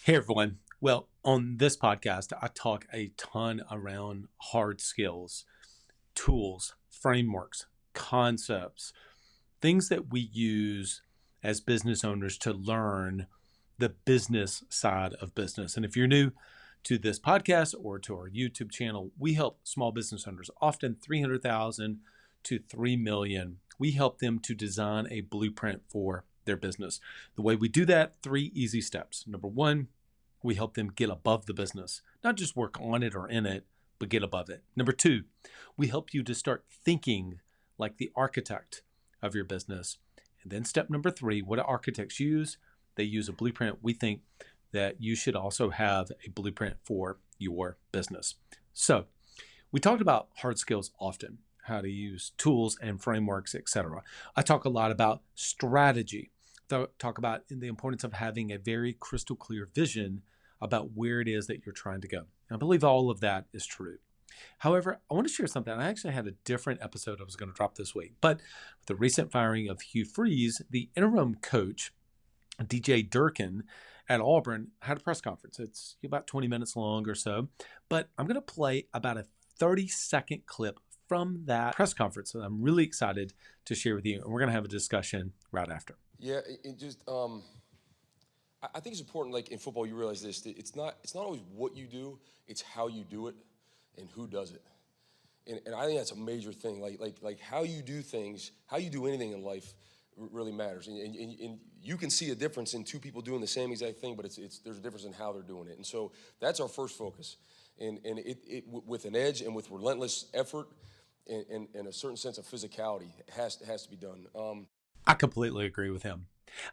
Hey everyone. Well, on this podcast, I talk a ton around hard skills, tools, frameworks, concepts, things that we use as business owners to learn the business side of business. And if you're new to this podcast or to our YouTube channel, we help small business owners, often 300,000 to 3 million. We help them to design a blueprint for their business. The way we do that, 3 easy steps. Number 1, we help them get above the business, not just work on it or in it, but get above it. Number 2, we help you to start thinking like the architect of your business. And then step number 3, what do architects use? They use a blueprint. We think that you should also have a blueprint for your business. So we talked about hard skills often, how to use tools and frameworks, etc. I talk a lot about strategy. Talk about the importance of having a very crystal clear vision about where it is that you're trying to go. And I believe all of that is true. However, I want to share something. I actually had a different episode I was going to drop this week, but with the recent firing of Hugh Freeze, the interim coach, DJ Durkin at Auburn, had a press conference. It's about 20 minutes long or so, but I'm going to play about a 30-second clip from that press conference that I'm really excited to share with you, and we're going to have a discussion right after. Yeah, I think it's important. Like in football, you realize this: that it's not always what you do; it's how you do it, and who does it. And I think that's a major thing. Like how you do things, how you do anything in life, really matters. And you can see a difference in 2 people doing the same exact thing, but there's a difference in how they're doing it. And so that's our first focus. And it with an edge and with relentless effort and a certain sense of physicality, it has to be done. I completely agree with him.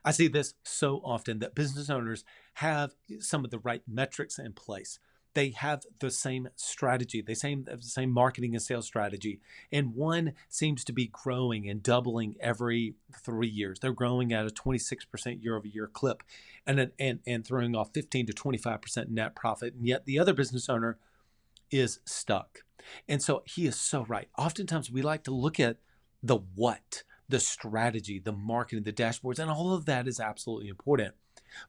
I see this so often that business owners have some of the right metrics in place. They have the same strategy, the same marketing and sales strategy, and one seems to be growing and doubling every 3 years. They're growing at a 26% year-over-year clip, and throwing off 15 to 25% net profit, and yet the other business owner is stuck. And so he is so right. Oftentimes we like to look at the what, the strategy, the marketing, the dashboards, and all of that is absolutely important.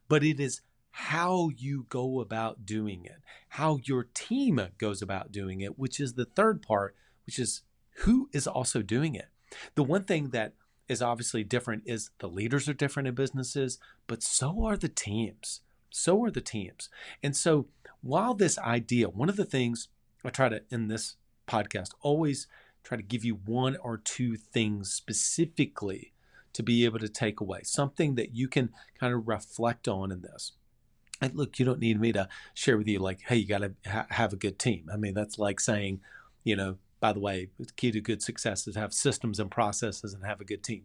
But it is how you go about doing it, how your team goes about doing it, which is the third part, which is who is also doing it. The one thing that is obviously different is the leaders are different in businesses, but so are the teams. So are the teams. And so while this idea, one of the things I try to, in this podcast, always try to give you 1 or 2 things specifically to be able to take away, something that you can kind of reflect on in this. And look, you don't need me to share with you like, hey, you got to have a good team. I mean, that's like saying, by the way, the key to good success is to have systems and processes and have a good team.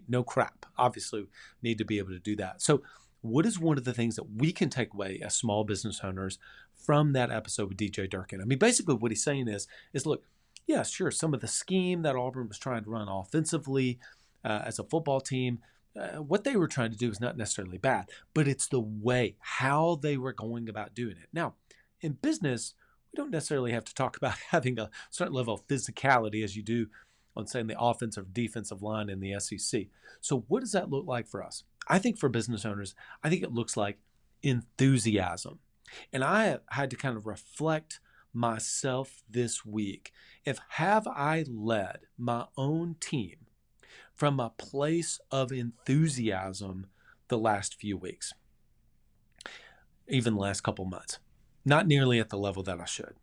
No crap. Obviously, need to be able to do that. So what is one of the things that we can take away as small business owners from that episode with DJ Durkin? I mean, basically what he's saying is look, yeah, sure, some of the scheme that Auburn was trying to run offensively as a football team, what they were trying to do is not necessarily bad, but it's the way, how they were going about doing it. Now, in business, we don't necessarily have to talk about having a certain level of physicality as you do on, saying, the offensive defensive line in the SEC. So what does that look like for us? I think for business owners, I think it looks like enthusiasm. And I had to kind of reflect myself this week. Have I led my own team from a place of enthusiasm the last few weeks, even the last couple months? Not nearly at the level that I should.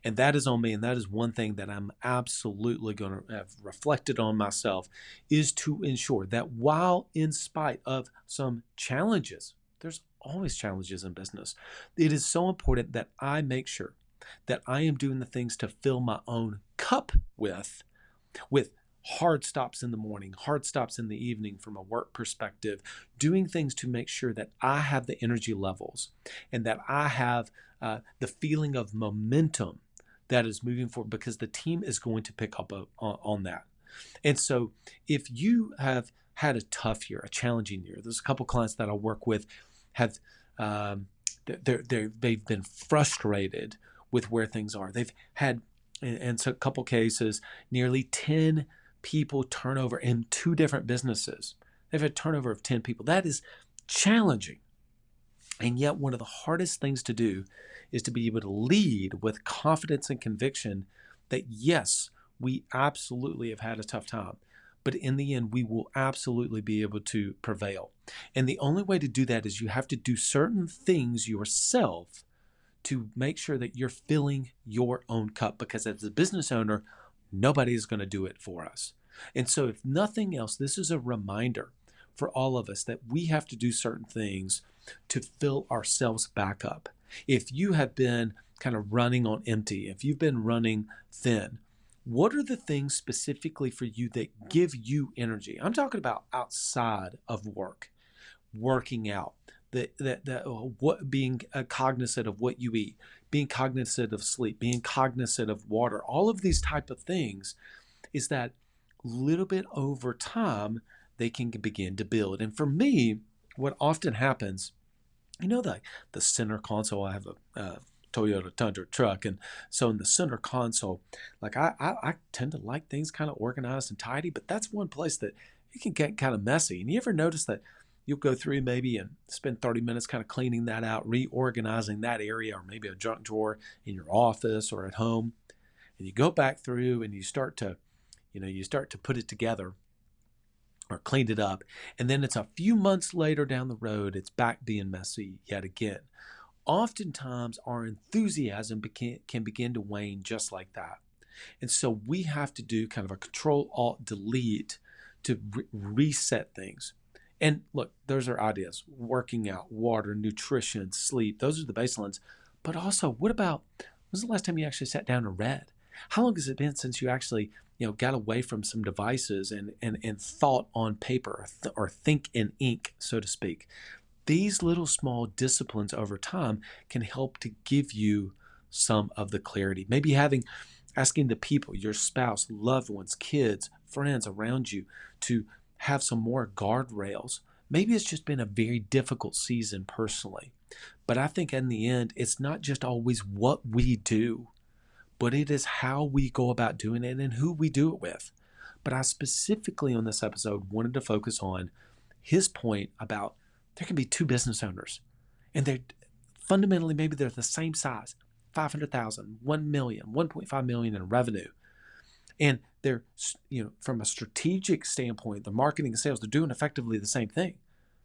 And that is on me. And that is one thing that I'm absolutely going to have reflected on myself, is to ensure that while in spite of some challenges, there's always challenges in business, it is so important that I make sure that I am doing the things to fill my own cup with hard stops in the morning, hard stops in the evening from a work perspective, doing things to make sure that I have the energy levels and that I have the feeling of momentum that is moving forward, because the team is going to pick up on that. And so if you have had a tough year, a challenging year, there's a couple clients that I work with have they've been frustrated with where things are. They've had, in a couple cases, nearly 10 people turnover in 2 different businesses. They've had turnover of 10 people. That is challenging. And yet one of the hardest things to do is to be able to lead with confidence and conviction that yes, we absolutely have had a tough time, but in the end, we will absolutely be able to prevail. And the only way to do that is you have to do certain things yourself to make sure that you're filling your own cup, because as a business owner, nobody is going to do it for us. And so, if nothing else, this is a reminder for all of us that we have to do certain things to fill ourselves back up. If you have been kind of running on empty, if you've been running thin, what are the things specifically for you that give you energy? I'm talking about outside of work, working out, what being cognizant of what you eat, being cognizant of sleep, being cognizant of water, all of these type of things, is that little bit over time they can begin to build. And for me, what often happens, the center console, I have a Toyota Tundra truck, and so in the center console, like I tend to like things kind of organized and tidy, but that's one place that it can get kind of messy. And you ever notice that you'll go through maybe and spend 30 minutes kind of cleaning that out, reorganizing that area, or maybe a junk drawer in your office or at home, and you go back through and you start to put it together or cleaned it up, and then it's a few months later down the road, it's back being messy yet again. Oftentimes our enthusiasm can begin to wane just like that. And so we have to do kind of a Control-Alt-Delete to reset things. And look, those are ideas: working out, water, nutrition, sleep. Those are the baselines. But also, when was the last time you actually sat down and read? How long has it been since you actually got away from some devices and thought on paper, or think in ink, so to speak? These little small disciplines over time can help to give you some of the clarity. Maybe asking the people, your spouse, loved ones, kids, friends around you, to have some more guardrails. Maybe it's just been a very difficult season personally. But I think in the end, it's not just always what we do, but it is how we go about doing it and who we do it with. But I specifically on this episode wanted to focus on his point about there can be two business owners, and they're fundamentally, maybe they're the same size, 500,000, 1 million, 1.5 million in revenue. And they're, from a strategic standpoint, the marketing and sales, they're doing effectively the same thing.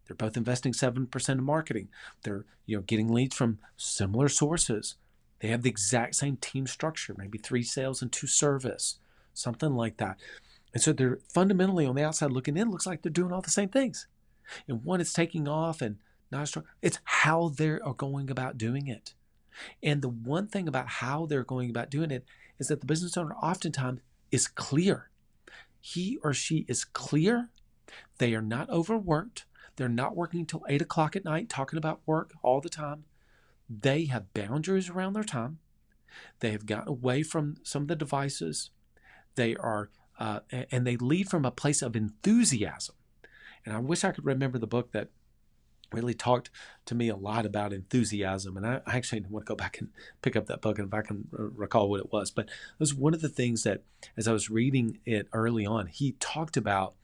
They're both investing 7% in marketing. They're, getting leads from similar sources. They have the exact same team structure, maybe 3 sales and 2 service, something like that. And so they're fundamentally, on the outside looking in, looks like they're doing all the same things. And one is taking off and not strong. It's how they are going about doing it. And the one thing about how they're going about doing it is that the business owner oftentimes is clear. He or she is clear. They are not overworked. They're not working until 8 o'clock at night talking about work all the time. They have boundaries around their time. They have gotten away from some of the devices. They are, and they lead from a place of enthusiasm. And I wish I could remember the book that really talked to me a lot about enthusiasm. And I actually want to go back and pick up that book, and if I can recall what it was. But it was one of the things that, as I was reading it early on, he talked about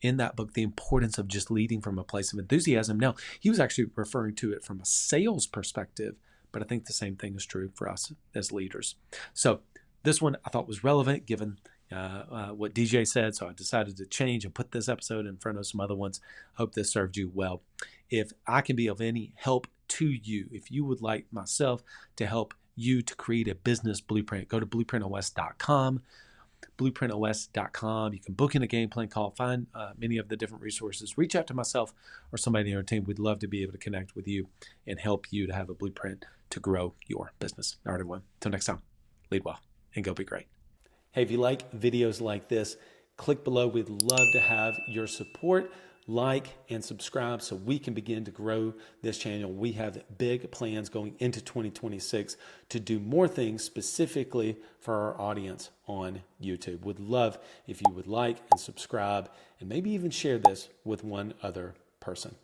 in that book the importance of just leading from a place of enthusiasm. Now, he was actually referring to it from a sales perspective, but I think the same thing is true for us as leaders. So this one I thought was relevant given what DJ said, so I decided to change and put this episode in front of some other ones. Hope this served you well. If I can be of any help to you, if you would like myself to help you to create a business blueprint, go to BlueprintOS.com. BlueprintOS.com. You can book in a game plan call, find many of the different resources. Reach out to myself or somebody in our team. We'd love to be able to connect with you and help you to have a blueprint to grow your business. All right, everyone. Until next time, lead well and go be great. Hey, if you like videos like this, click below. We'd love to have your support. Like and subscribe so we can begin to grow this channel. We have big plans going into 2026 to do more things specifically for our audience on YouTube. Would love if you would like and subscribe and maybe even share this with one other person.